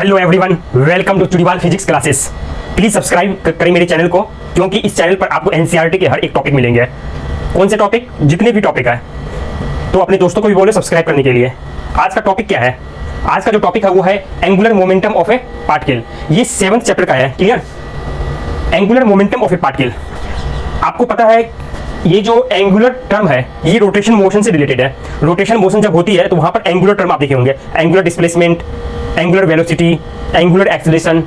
Hello everyone, welcome to Churiwal physics classes. Please subscribe करें मेरे channel को, क्योंकि इस चैनल पर आपको एनसीईआरटी के हर एक टॉपिक मिलेंगे। कौन से टॉपिक? जितने भी टॉपिक है। तो अपने दोस्तों को भी बोले सब्सक्राइब करने के लिए। आज का टॉपिक क्या है? आज का जो टॉपिक है वो है angular momentum of A particle. ये 7th चैप्टर का है। Clear? Angular momentum of A particle. आपको पता है ये जो एंगुलर टर्म है ये रोटेशन मोशन से रिलेटेड है। रोटेशन मोशन जब होती है तो वहां पर एंगुलर टर्म आप देखे होंगे, angular displacement, angular velocity, angular acceleration.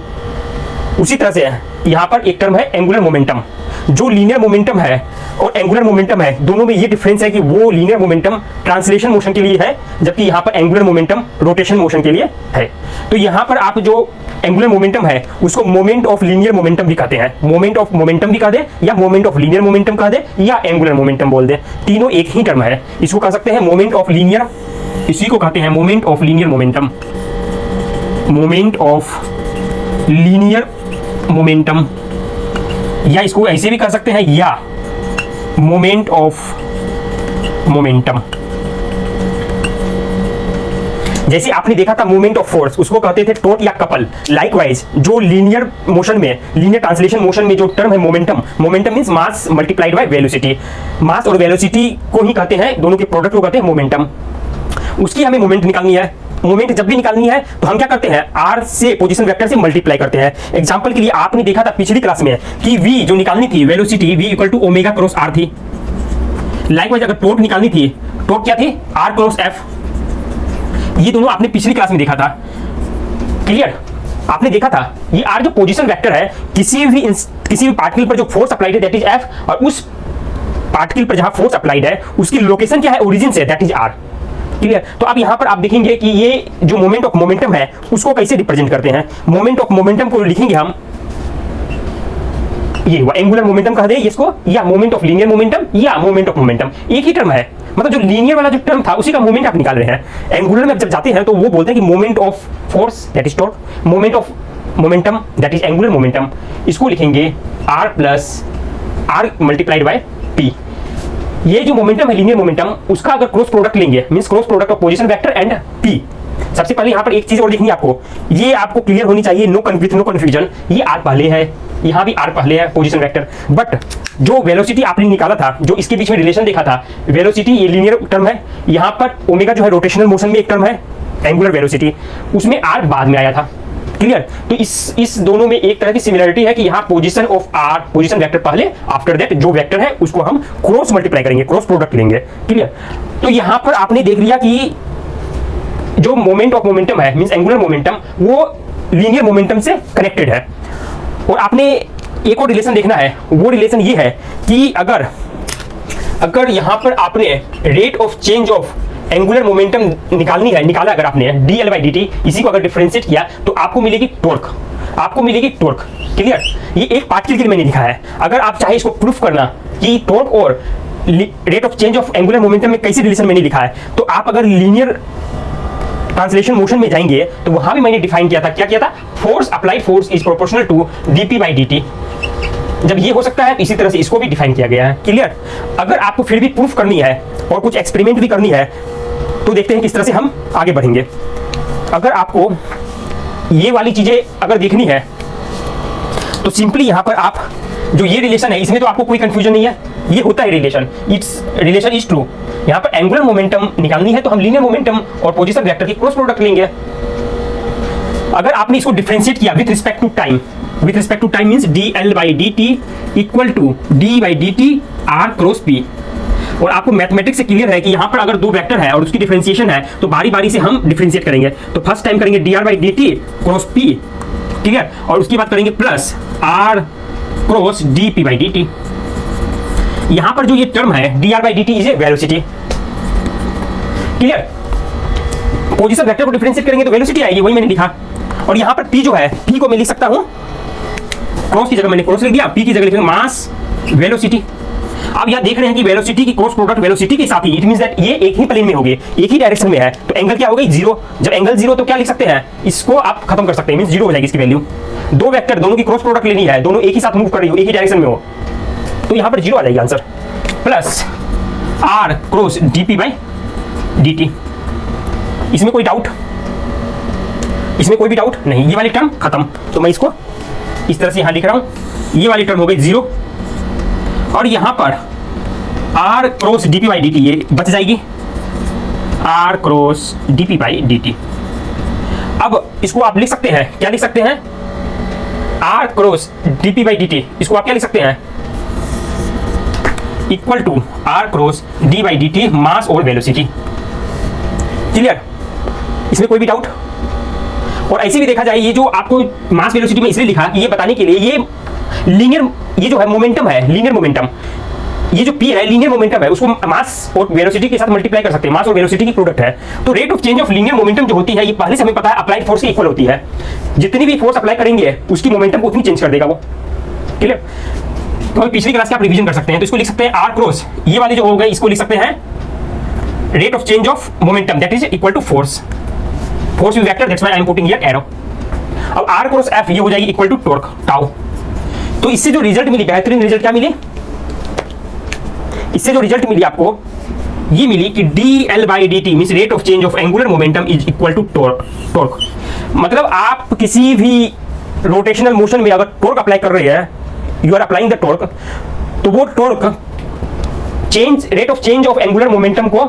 उसी तरह से यहाँ पर एक टर्म है एंगुलर मोमेंटम। जो लीनियर मोमेंटम है और एंगुलर मोमेंटम है, दोनों में ये डिफरेंस है कि वो लीनियर मोमेंटम ट्रांसलेशन मोशन के लिए है, जबकि यहाँ पर एंगुलर मोमेंटम रोटेशन मोशन के लिए है। तो यहाँ पर आप जो एंगुलर मोमेंटम है उसको मोमेंट ऑफ लीनियर मोमेंटम भी कहते हैं। मोमेंट ऑफ मोमेंटम भी कह दे, या मोमेंट ऑफ लीनियर मोमेंटम कह दे, या एंगुलर मोमेंटम बोल दे, तीनों एक ही टर्म है। इसको कह सकते हैं मोमेंट ऑफ लीनियर, इसी को कहते हैं moment of linear momentum, moment of linear momentum, या इसको ऐसे भी कह सकते हैं, या मोमेंट ऑफ मोमेंटम। जैसे आपने देखा था मोमेंट ऑफ फोर्स, उसको कहते थे टॉर्क या कपल। लाइकवाइज जो लीनियर मोशन में, लीनियर ट्रांसलेशन मोशन में जो टर्म है momentum, momentum means mass multiplied by velocity. Mass और वेलोसिटी को ही कहते हैं, दोनों के प्रोडक्ट को कहते हैं मोमेंटम। उसकी हमें मोमेंट निकालनी है। मोमेंट जब भी निकालनी है तो हम क्या करते हैं, आर से पोजीशन वेक्टर से मल्टीप्लाई करते हैं। एग्जांपल के लिए आपने देखा था पिछली क्लास में कि v जो निकालनी थी, velocity v equal to omega cross r थी। लाइकवाइज अगर टॉर्क निकालनी थी, टॉर्क क्या थी? r cross f। ये दोनों आपने पिछली क्लास में देखा था। क्लियर? आपने देखा था ये r जो पोजीशन वेक्टर है, किसी भी पार्टिकल पर जो फोर्स अप्लाइड है दैट इज f, और उस पार्टिकल पर जहां फोर्स अप्लाइड है उसकी लोकेशन क्या है? ओरिजिन से, दैट इज r। क्लियर? तो अब यहां पर आप देखेंगे कि ये जो मोमेंट ऑफ मोमेंटम है उसको कैसे रिप्रेजेंट करते हैं। मोमेंट ऑफ मोमेंटम को लिखेंगे हम, ये हुआ एंगुलर मोमेंटम कह दे इसको, या मोमेंट ऑफ लीनियर मोमेंटम, या मोमेंट ऑफ मोमेंटम। एक ही टर्म है, मतलब जो लीनियर वाला जो टर्म था उसी का मोमेंट आप निकाल रहे हैं। एंगुलर में जब जाते हैं तो वो बोलते हैं कि moment of force that is torque, moment of momentum that is angular momentum. इसको लिखेंगे r plus r multiplied by p। ये जो मोमेंटम है लीनियर मोमेंटम, उसका अगर क्रॉस प्रोडक्ट लेंगे, means cross product of position vector and p। सबसे पहले यहाँ पर एक चीज और लिखनी है आपको, ये आपको क्लियर होनी चाहिए, नो कंफ्यूजन। ये r पहले है, यहाँ भी r पहले है पोजीशन वेक्टर, बट जो वेलोसिटी आपने निकाला था, जो इसके बीच में रिलेशन देखा था, वेलोसिटी ये लीनियर टर्म है, यहाँ पर ओमेगा जो है रोटेशनल मोशन में एक टर्म है एंगुलर वेलोसिटी, उसमें r बाद में आया था। क्लियर? तो इस दोनों में एक तरह की सिमिलरिटी है कि यहाँ position of r, position vector पहले, आफ्टर दैट जो वेक्टर है उसको हम क्रॉस मल्टीप्लाई करेंगे, क्रॉस प्रोडक्ट लेंगे। क्लियर? तो यहाँ पर आपने देख लिया कि जो मोमेंट ऑफ मोमेंटम है मींस एंगुलर मोमेंटम, वो लीनियर मोमेंटम से कनेक्टेड है। और आपने एक और रिलेशन देखना है, वो रिलेशन ये है कि अगर यहाँ पर आपने rate of change of angular momentum निकाला अगर आपने dl by dt, इसी को अगर डिफरेंशिएट किया तो आपको मिलेगी टॉर्क, आपको मिलेगी टॉर्क। क्लियर? ये एक पार्टिकल के लिए मैंने लिखा है। अगर आप चाहे इसको प्रूफ करना कि टॉर्क और rate of change of angular momentum में कैसे रिलेशन मैंने लिखा है, तो आप अगर लीनियर ट्रांसलेशन मोशन में जाएंगे तो वहां भी मैंने डिफाइन किया था। क्या किया था? Force applied force is proportional to dp by dt। जब ये हो सकता है इसी तरह से इसको भी डिफाइन किया गया है। क्लियर? अगर आपको फिर भी प्रूफ करनी है और कुछ एक्सपेरिमेंट भी करनी है तो देखते हैं किस तरह से हम आगे बढ़ेंगे। अगर आपको ये वाली चीजें अगर देखनी है तो सिंपली यहां पर आप जो ये रिलेशन है इसमें तो आपको कोई कंफ्यूजन नहीं है, ये होता है relation, it's relation is true. यहां पर एंगुलर मोमेंटम निकालनी है तो हम लीनियर मोमेंटम और पोजीशन वेक्टर की क्रॉस प्रोडक्ट लेंगे। अगर आपने इसको डिफरेंशिएट किया with respect to time, with respect to time means dl by dt equal to d by dt r cross p। और आपको मैथमेटिक्स से क्लियर है कि यहाँ पर अगर दो वेक्टर है और उसकी डिफरेंशिएशन है तो बारी बारी से हम डिफरेंशिएट करेंगे। तो फर्स्ट टाइम करेंगे dr by dt cross p। Clear? और उसके बाद करेंगे plus r cross dp by dt। यहाँ पर जो ये टर्म है dr by dt is a velocity. Clear? Position vector को डिफरेंशिएट करेंगे तो वेलोसिटी आएगी, वही मैंने लिखा। और यहाँ पर p जो है, p को मैं लिख सकता हूँ, क्रॉस की जगह मैंने क्रॉस लिख दिया, p की जगह लिखेंगे मास वेलोसिटी। अब यहाँ देख रहे हैं कि वेलोसिटी की क्रॉस प्रोडक्ट वेलोसिटी के साथ ही, इट मींस दैट ये एक ही प्लेन में होगी, एक ही डायरेक्शन में है, तो एंगल क्या हो गई? जीरो। जब एंगल जीरो तो क्या लिख सकते हैं, इसको आप खत्म कर सकते हैं, मींस जीरो हो जाएगी इसकी वैल्यू। दो वेक्टर, दोनों की क्रॉस प्रोडक्ट लेनी है, दोनों एक ही साथ मूव कर रही हो, एक ही डायरेक्शन में हो, तो यहाँ पर जीरो आ जाएगी answer. Plus r cross dp by dt। इसमें कोई डाउट? इसमें कोई भी डाउट नहीं, ये वाली टर्म खत्म। तो मैं इसको इस तरह से यहां लिख रहा हूं, ये वाली टर्म हो गई 0 और यहां पर r cross dp by dt ये बच जाएगी, r cross dp by dt। अब इसको आप लिख सकते हैं, क्या लिख सकते हैं, r cross dp by dt, इसको आप क्या लिख सकते हैं, equal to r cross d by dt mass और वेलोसिटी। क्लियर, इसमें कोई भी डाउट? और ऐसे भी देखा जाए, ये जो आपको मास वेलोसिटी में इसलिए लिखा कि ये बताने के लिए ये लीनियर, ये जो है मोमेंटम है, लीनियर मोमेंटम, ये जो p है लीनियर मोमेंटम है, उसको मास और वेलोसिटी के साथ मल्टीप्लाई कर सकते हैं, मास और वेलोसिटी की प्रोडक्ट है। तो rate of change of linear momentum जो होती है, ये पहले से हमें पता है अप्लाइड फोर्स के इक्वल होती है। जितनी भी फोर्स अप्लाई करेंगे उसकी मोमेंटम को उतनी चेंज कर देगा वो। क्लियर, तो पिछली क्लास के आप रिवीजन कर सकते हैं। तो इसको लिख सकते हैं r क्रॉस, ये वाले जो हो गए इसको लिख सकते हैं rate of change of momentum that is equal to force, force with vector, that's why I am putting here arrow. अब r क्रॉस f ये हो जाएगी इक्वल टू टॉर्क टाउ। तो इससे जो रिजल्ट मिली, बेहतरीन रिजल्ट क्या मिली, इससे जो रिजल्ट मिली आपको ये मिली कि dl बाई dt means rate of change of angular momentum is equal to torque. मतलब आप किसी भी रोटेशनल मोशन में अगर टॉर्क अप्लाई कर रहे हैं, you are applying the torque, तो वो torque change, rate of change of angular momentum को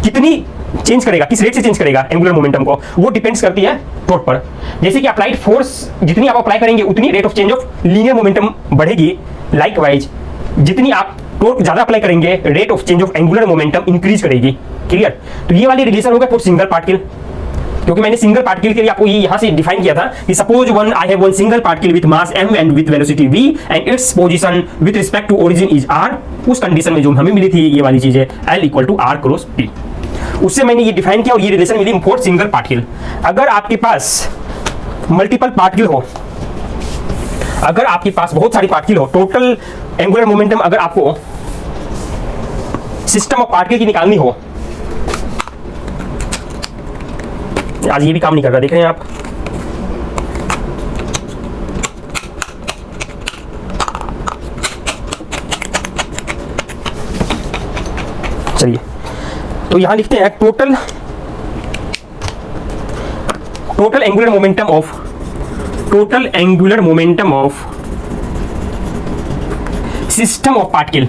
कितनी चेंज करेगा, किस रेट से चेंज करेगा एंगुलर मोमेंटम को, वो डिपेंड्स करती है टॉर्क पर। जैसे कि अप्लाइड फोर्स जितनी आप अप्लाई करेंगे उतनी rate of change of linear momentum बढ़ेगी। लाइकवाइज जितनी आप टॉर्क ज्यादा अप्लाई करेंगे rate of change of angular momentum increase करेगी। क्लियर, तो ये वाली रिलेशन हो गया फॉर सिंगल पार्टिकल, क्योंकि मैंने सिंगल पार्टिकल के लिए आपको ये यहां से डिफाइन किया था कि suppose I have one single particle with mass m and with velocity v and its position with respect to origin is r। उस कंडीशन में जो हमें मिली थी ये वाली चीज है l equal to r cross p, उससे मैंने ये डिफाइन किया और ये रिलेशन मिली फॉर सिंगल पार्टिकल। अगर आपके पास मल्टीपल पार्टिकल हो, अगर आपके पास बहुत सारी पार्टिकल हो, टोटल एंगुलर मोमेंटम अगर आपको सिस्टम ऑफ पार्टिकल की निकालनी हो, आज ये भी काम नहीं कर रहा, देख रहे हैं आप, चलिए तो यहां लिखते हैं total angular momentum of, total angular momentum of system of particle,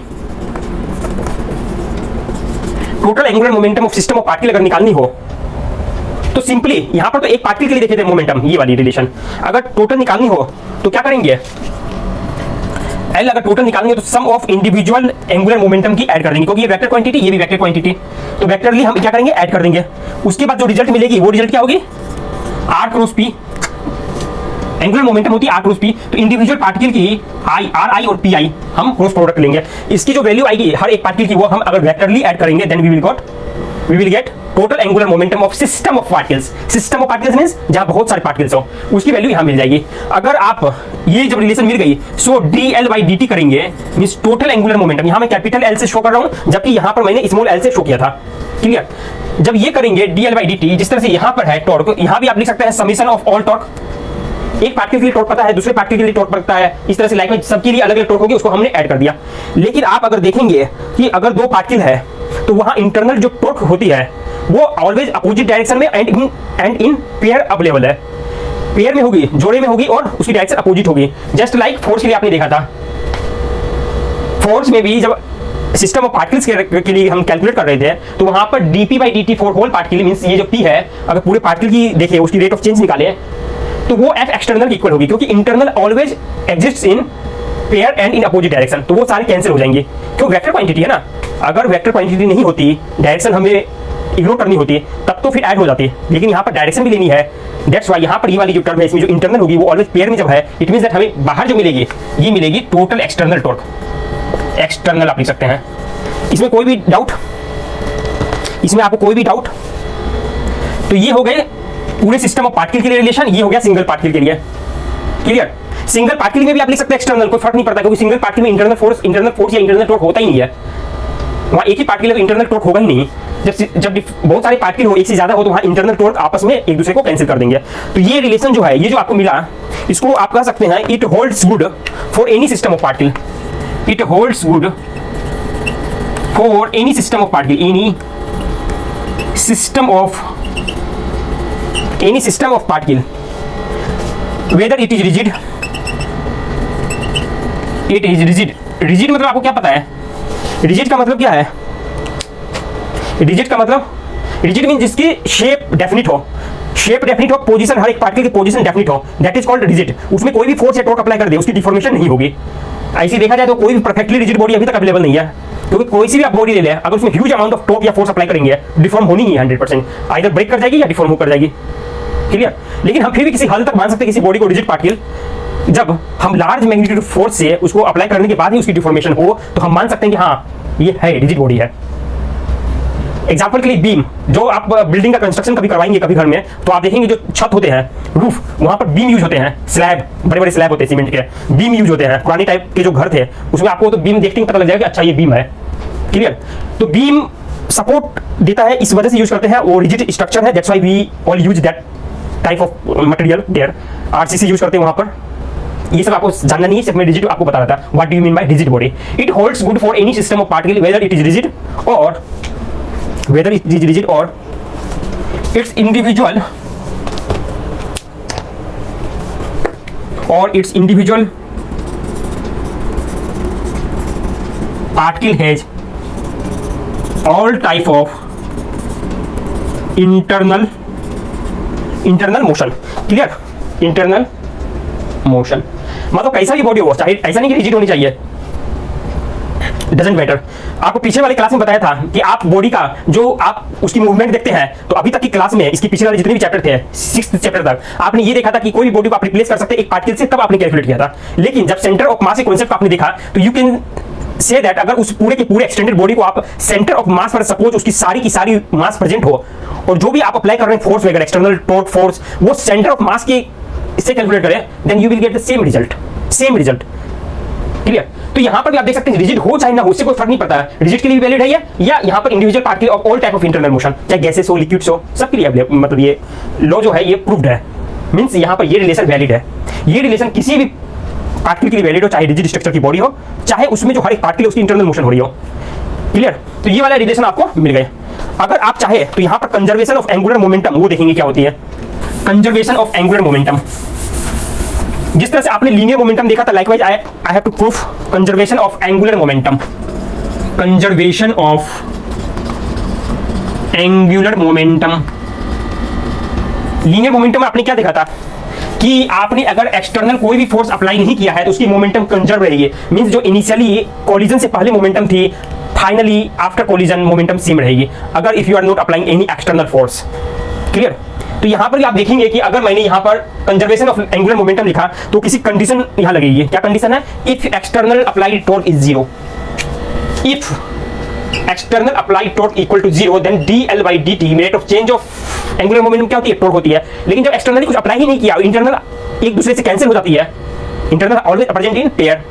total angular momentum of system of particle अगर निकालनी हो तो सिंपली यहां पर तो एक पार्टिकल के लिए देखे थे मोमेंटम, ये वाली रिलेशन, अगर टोटल निकालनी हो तो क्या करेंगे, L अगर टोटल निकालनी है तो सम ऑफ इंडिविजुअल एंगुलर मोमेंटम की ऐड कर देंगे, क्योंकि ये वेक्टर क्वांटिटी, ये भी वेक्टर क्वांटिटी, तो वेक्टरली हम क्या करेंगे, ऐड कर देंगे। उसके बाद जो रिजल्ट मिलेगी वो रिजल्ट क्या होगी, r cross p, angular momentum होती है r क्रॉस p, तो इंडिविजुअल पार्टिकल की i, ri और pi हम क्रॉस प्रोडक्ट लेंगे। इसकी जो वैल्यू आएगी हर एक पार्टिकल की, वो हम अगर वेक्टरली ऐड करेंगे then we will get total angular momentum of system of particles. System of particles means जहां बहुत सारे पार्टिकल्स हो, उसकी वैल्यू यहां मिल जाएगी। अगर आप ये जब रिलेशन मिल गई, सो dl बाई dt करेंगे मींस टोटल एंगुलर मोमेंटम, यहां मैं कैपिटल L से शो कर रहा हूं जबकि यहां पर मैंने स्मॉल l से शो किया था। क्लियर, जब ये करेंगे dl बाई dt, जिस तरह से यहां पर है टॉर्क, यहां भी आप लिख सकते हैं समीशन ऑफ ऑल टॉर्क। एक पार्टिकल के लिए टॉर्क पता है, दूसरे पार्टिकल के लिए टॉर्क पता है, इस तरह से लाइक में सबके लिए अलग अलग टॉर्क होगी, उसको हमने ऐड कर दिया। लेकिन आप अगर देखेंगे कि अगर दो पार्टिकल है तो वहां इंटरनल जो टॉर्क होती है वो ऑलवेज अपोजिट डायरेक्शन में एंड इन पेयर अवेलेबल है, पेयर में होगी, जोड़े में होगी और उसकी डायरेक्शन अपोजिट होगी। जस्ट लाइक फोर्स के लिए आपने देखा था, फोर्स में भी जब सिस्टम ऑफ पार्टिकल्स के लिए हम कैलकुलेट कर रहे थे तो वहां पर dp by dt for whole particle means ये जो p है, अगर पूरे पार्टिकल की देखें उसकी रेट ऑफ चेंज निकाले तो वो f एक्सटर्नल इक्वल होगी, क्योंकि internal always exists in pair and in opposite direction, तो वो सारे कैंसिल हो जाएंगे। क्यों, वेक्टर क्वांटिटी है ना, अगर वेक्टर क्वांटिटी नहीं होती, डायरेक्शन हमें इग्नोर करनी होती तब तो फिर ऐड हो जाती है, लेकिन यहाँ पर डायरेक्शन भी लेनी है। दैट्स वाई यहाँ पर ये वाली जो टर्म है इसमें जो इंटरनल होगी वो ऑलवेज पेयर में जब है, इट मींस दैट हमें बाहर जो मिलेगी ये मिलेगी टोटल एक्सटर्नल टॉर्क, एक्सटर्नल आप लिख सकते हैं। इसमें कोई भी डाउट, इसमें आपको कोई भी डाउट, तो ये हो गए पूरे सिस्टम ऑफ पार्टिकल के लिए रिलेशन, ये हो गया सिंगल पार्टिकल के लिए। क्लियर, सिंगल पार्टिकल में भी आप लिख सकते हैं एक्सटर्नल, कोई फर्क नहीं पड़ता, क्योंकि सिंगल पार्टिकल में इंटरनल फोर्स या इंटरनल टॉर्क होता ही नहीं है, वहां एक ही पार्टिकल में इंटरनल टॉर्क होगा ही नहीं। जब बहुत सारे पार्टिकल हो, एक से ज्यादा हो, तो वहां इंटरनल टॉर्क आपस में एक दूसरे को कैंसिल कर देंगे। तो ये रिलेशन जो है, ये जो आपको मिला, इसको आप कह सकते हैं it holds good for any system of particle, it holds good for any system of particle, any system of any system of particle whether it is rigid, it is rigid. Rigid मतलब आपको क्या पता है? Rigid का मतलब क्या है? Rigid का मतलब, रिजिड मीन जिसकी शेप डेफिनिट हो, शेप डेफिनिट हो, पोजीशन, हर एक पार्टिकल की पोजीशन डेफिनिट हो, दैट इज कॉल्ड रिजिड। उसमें कोई भी फोर्स या टॉर्क अप्लाई कर दे उसकी डिफॉर्मेशन नहीं होगी। ऐसे देखा जाए तो कोई भी परफेक्टली रिजिड बॉडी अभी तक अवेलेबल नहीं है, क्योंकि कोई सी भी आप बॉडी ले लें, अगर उसमें ह्यूज अमाउंट ऑफ टॉर्क या फोर्स अप्लाई करेंगे डिफॉर्म होनी ही 100%, आइदर ब्रेक कर जाएगी या डिफॉर्म हो कर जाएगी। क्लियर? लेकिन हम फिर भी किसी हद तक मान सकते हैं किसी बॉडी को रिजिड पार्टिकल, जब हम लार्ज मैग्नीट्यूड फोर्स से उसको अप्लाई करने के बाद ही उसकी डिफॉर्मेशन हो, तो हम मान सकते हैं कि हाँ ये है रिजिड बॉडी है। एग्जाम्पल के लिए बीम, जो आप बिल्डिंग का कंस्ट्रक्शन कभी करवाएंगे कभी घर में, तो आप देखेंगे जो छत होते हैं, रूफ, वहां पर बीम यूज होते हैं, स्लैब, बड़े बड़े स्लैब होते हैं सीमेंट के, बीम यूज होते हैं। पुरानी टाइप के जो घर थे उसमें आपको तो बीम देखते ही पता लग जाएगा कि अच्छा ये बीम है। क्लियर? तो बीम सपोर्ट देता है, इस वजह से यूज करते हैं, वो रिजिड स्ट्रक्चर है, that's why we all use that type of material there. RCC use करते हैं वहां पर। ये सब आपको जानना नहीं है, सिर्फ मैं रिजिड आपको बता रहा था। What do you mean by rigid body? It holds good for any system of particle whether it is rigid और whether it is rigid or its individual particle has all type of internal motion। Clear? Internal motion मतलब कैसा भी body हो, चाहे ऐसा नहीं कि rigid होनी चाहिए, डजंट मैटर। आपको पीछे वाले क्लास में बताया था कि आप बॉडी का जो आप उसकी मूवमेंट देखते हैं, तो अभी तक की क्लास में इसके पीछे वाले जितने भी चैप्टर थे 6th चैप्टर तक आपने ये देखा था कि कोई भी बॉडी को आप रिप्लेस कर सकते हैं एक पार्टिकल से, तब आपने कैलकुलेट किया था। लेकिन जब सेंटर ऑफ मास के कॉन्सेप्ट आपने देखा, तो यू कैन से दैट अगर उस पूरे के पूरे एक्सटेंडेड बॉडी को आप सेंटर ऑफ मास पर सपोज उसकी सारी की सारी मास प्रेजेंट हो, और जो भी आप अप्लाई कर रहे हैं फोर्स वगैरह, एक्सटर्नल टॉर्क फोर्स, वो सेंटर ऑफ मास के इससे कैलकुलेट करें, then you will get the same result. Clear? तो यहां पर भी आप देख सकते हैं रिजिड हो चाहे ना हो, उससे कोई फर्क नहीं पड़ता है। रिजिड के लिए वैलिड है ये, या यहां पर individual particle of all type of internal motion, चाहे गैसेस हो, लिक्विड्स हो, सबके लिए मतलब ये लॉ जो है ये प्रूव्ड है। मींस यहां पर ये रिलेशन वैलिड है। ये रिलेशन किसी भी पार्टिकल के लिए वैलिड हो, चाहे रिजिड स्ट्रक्चर की बॉडी हो, चाहे उसमें जो हर एक पार्टिकल उसकी इंटरनल मोशन हो रही हो। क्लियर? तो ये वाला रिलेशन आपको मिल गया। अगर आप चाहे तो यहां पर कंजर्वेशन ऑफ एंगुलर मोमेंटम वो देखेंगे क्या होती है। कंजर्वेशन ऑफ एंगुलर मोमेंटम, जिस तरह से आपने लीनियर मोमेंटम देखा था, likewise I have to prove conservation of angular momentum. Conservation of angular momentum, linear momentum में आपने क्या देखा था कि आपने अगर एक्सटर्नल कोई भी फोर्स अप्लाई नहीं किया है तो उसकी मोमेंटम कंजर्व रहेगी। मींस जो इनिशियली कोलिजन से पहले मोमेंटम थी, finally after collision momentum same रहेगी, अगर if you are not applying any external force. Clear? तो यहां पर भी आप देखेंगे कि अगर मैंने यहां पर कंजर्वेशन ऑफ एंगुलर मोमेंटम लिखा, तो किसी कंडीशन यहां लगेगी। क्या कंडीशन है? If external applied torque is 0, if external applied torque equal to 0, then dl by dt rate of change of angular momentum क्या होती है? टॉर्क होती है। लेकिन जब एक्सटर्नली कुछ अप्लाई ही नहीं किया, इंटरनल एक दूसरे से कैंसिल हो जाती है। Internal always present in pair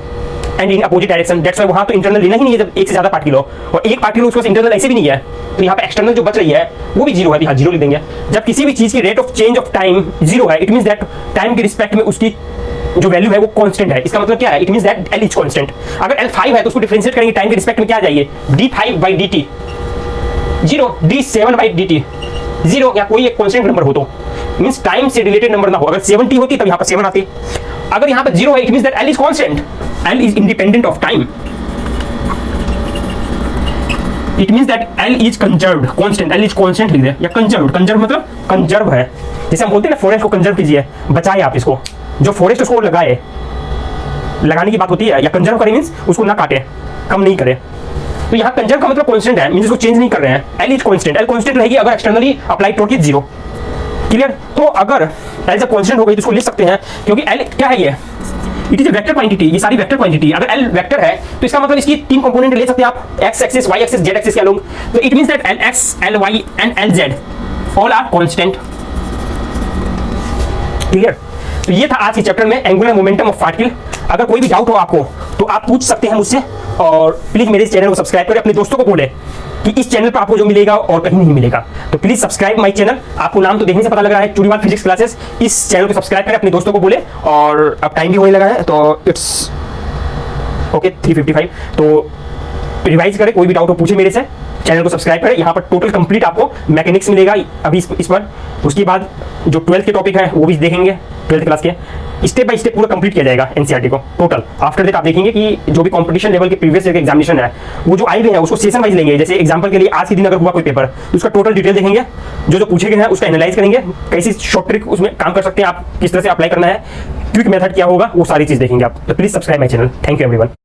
and in opposite direction, that's why वहां तो इंटरनल लेना ही नहीं है जब एक से ज्यादा पार्टिकल हो, और एक पार्टिकल उसके पास इंटरनल ऐसे भी नहीं है, तो यहाँ पे एक्सटर्नल जो बच रही है वो भी 0 है। हाँ, 0 लिख देंगे। जब किसी भी चीज की rate of change of time 0 है, इट मींस दैट टाइम के रिस्पेक्ट में उसकी जो वैल्यू है वो कांस्टेंट है। इसका मतलब क्या है? It means that L is constant. अगर L 5 है तो उसको डिफरेंशिएट करेंगे टाइम के रिस्पेक्ट में, क्या आ जाइए? d5 by dt 0, d7 by dt 0, या कोई एक कांस्टेंट नंबर हो तो मींस टाइम से रिलेटेड नंबर ना हो। अगर 70 होती तब यहाँ पर 7 आती। अगर यहाँ पर 0 है, it means that L is constant, L is independent of time. It means that L is conserved, constant, L is constant लिख दे, या कंजर्व्ड। कंजर्व मतलब कंजर्व है, जैसे हम बोलते हैं ना फॉरेस्ट को कंजर्व कीजिए, बचाए आप इसको। जो फॉरेस्ट उसको लगाए, लगाने की बात होती है, या कंजर्व करे मींस उसको ना काटे, कम नहीं करे। तो यहाँ कंजर्व का मतलब कांस्टेंट है, मींस इसको चेंज नहीं कर रहे हैं। L is constant, L constant रहेगी अगर externally applied torque is 0। Clear? तो अगर L जब कांस्टेंट हो गई तो इसको लिख सकते हैं, क्योंकि L क्या है? ये it is a vector quantity, ये सारी वेक्टर क्वांटिटी। अगर L वेक्टर है तो इसका मतलब इसकी 3 कंपोनेंट ले सकते हैं आप, x axis, y axis, z axis के अलोंग। तो it means that Lx, Ly and Lz all are constant. Clear? तो ये था आज के चैप्टर में एंगुलर मोमेंटम ऑफ पार्टिकल। अगर कोई भी डाउट हो आपको तो आप पूछ सकते हैं मुझसे, और प्लीज मेरे इस चैनल को सब्सक्राइब करें। अपने दोस्तों को बोले कि इस चैनल पर आपको जो मिलेगा और कहीं नहीं मिलेगा, तो प्लीज सब्सक्राइब माय चैनल। आपको नाम तो देखने से पता लग रहा है, चूड़ीवाल फिजिक्स क्लासेस। इस चैनल को सब्सक्राइब करें, अपने दोस्तों को बोले। और अब टाइम भी होने लगा है, तो इट्स ओके 3:55। तो रिवाइज करें, कोई भी डाउट हो पूछे मेरे से। चैनल को सब्सक्राइब करें। यहाँ पर टोटल कंप्लीट आपको मैकेनिक्स मिलेगा अभी इस पर। उसके बाद जो 12th के टॉपिक है वो भी देखेंगे, 12th क्लास के स्टेप बाय स्टेप पूरा कंप्लीट किया जाएगा एनसीईआरटी को टोटल। आफ्टर दैट आप देखेंगे कि जो भी कंपटीशन लेवल के प्रीवियस ईयर के एग्जामिनेशन है वो जो आए हुए हैं उसको सेशन वाइज लेंगे। जैसे एग्जांपल के लिए आज के दिन अगर हुआ कोई पेपर तो उसका टोटल डिटेल देखेंगे, जो पूछे गए हैं उसका एनालाइज करेंगे, कैसी शॉर्ट ट्रिक उसमें काम कर सकते हैं आप, किस तरह से अप्लाई करना है, क्विक मेथड क्या होगा, वो सारी चीज देखेंगे आप। तो please subscribe my channel. Thank you everyone.